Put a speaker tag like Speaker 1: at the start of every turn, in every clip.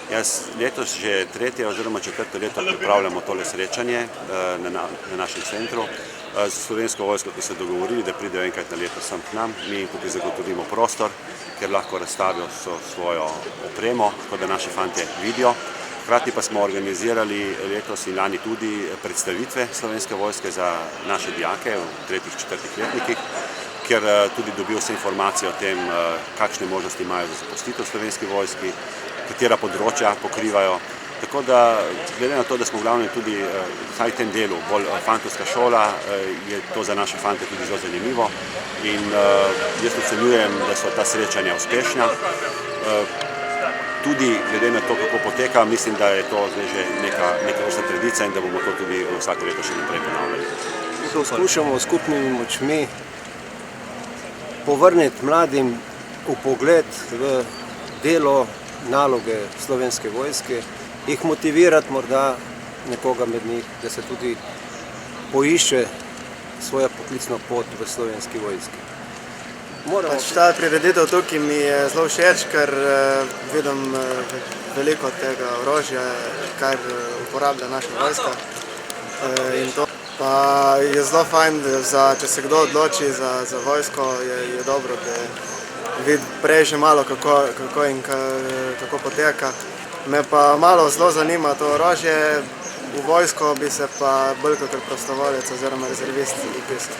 Speaker 1: Jaz letos že tretje oziroma četrto leto pripravljamo tole srečanje na našem centru s Slovensko vojsko, ki so dogovorili, da pridejo enkrat na leto sem k nam. Mi jim tukaj zagotovimo prostor, kjer lahko razstavijo svojo opremo, tako da naši fantje vidijo. Hkrati pa smo organizirali letos in lani tudi predstavitve Slovenske vojske za naše dijake v tretjih, četrtih letnikih, kjer tudi dobijo vse informacije o tem, kakšne možnosti imajo za zaposlitev v Slovenski vojski, katera področja pokrivajo. Tako da, glede na to, da smo v glavnem tudi vsaj v tem delu bolj fantovska šola, je to za naše fante tudi zelo zanimivo in jaz ocenjujem, da so ta srečanja uspešna. Tudi glede na to, kako poteka, mislim, da je to zdaj že neka vrsta tradicija in da bomo to tudi vsako leto še naprej ponavljali.
Speaker 2: Poskušamo skupnimi močmi povrniti mladim vpogled v delo, naloge Slovenske vojske, jih motivirati morda nekoga med njih, da se tudi poišče svojo poklicno pot v Slovenski vojski.
Speaker 3: Ta prireditev tukaj mi je zelo všeč, ker vidim veliko tega orožja, kar uporablja naša vojska. In to pa je zelo fajn, če se kdo odloči za vojsko, je dobro, da vidi prej že malo, kako in kako poteka. Me pa malo zelo zanima to orožje, v vojsko bi se pa bolj kot prostovoljec oziroma rezervist vpisal.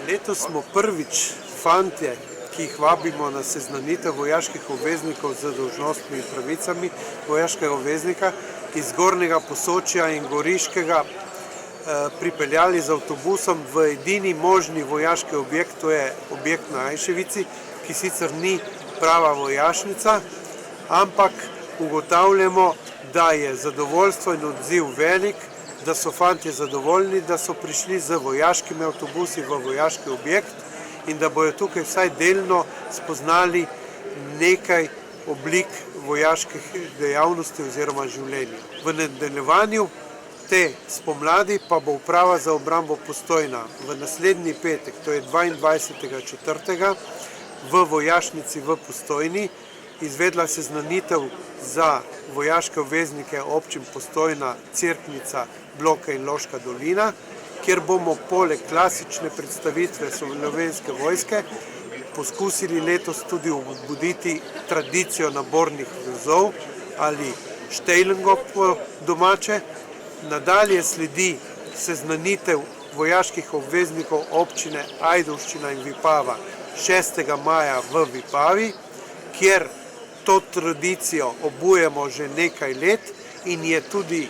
Speaker 4: Letos smo prvič fantje, ki jih vabimo na seznanitev vojaških obveznikov z dolžnostmi in pravicami vojaškega obveznika iz Zgornjega Posočja in Goriškega pripeljali z avtobusom v edini možni vojaški objekt, to je objekt na Ajševici, ki sicer ni prava vojašnica, ampak ugotavljamo, da je zadovoljstvo in odziv velik, da so fantje zadovoljni, da so prišli z vojaškimi avtobusi v vojaški objekt in da bojo tukaj vsaj delno spoznali nekaj oblik vojaških dejavnosti oziroma življenja. V nadaljevanju te spomladi pa bo Uprava za obrambo Postojna v naslednji petek, to je 22.4. v vojašnici v Postojni izvedla seznanitev za vojaške obveznike občin Postojna, Cerknica, Bloka in Loška dolina, kjer bomo poleg klasične predstavitve Slovenske vojske poskusili letos tudi obuditi tradicijo nabornih vozov ali štejlingov domače. Nadalje sledi seznanitev vojaških obveznikov občine Ajdovščina in Vipava 6. maja v Vipavi, kjer to tradicijo obujemo že nekaj let in je tudi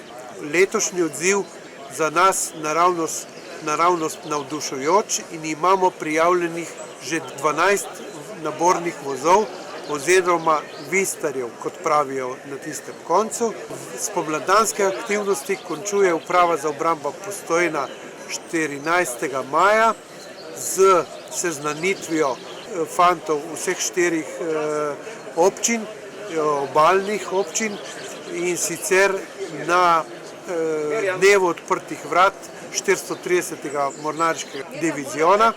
Speaker 4: letošnji odziv za nas naravnost navdušujoč in imamo prijavljenih že 12 nabornih vozov oziroma vistarjev, kot pravijo na tistem koncu. Spomladanske aktivnosti končuje Uprava za obrambo Postojna 14. maja z seznanitvijo fantov vseh 4 občin, obalnih občin in sicer na dnevu odprtih vrat 430. mornariškega diviziona,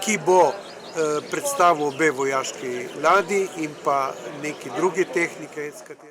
Speaker 4: ki bo predstavil obe vojaški ladji in pa neke druge tehnike, s katero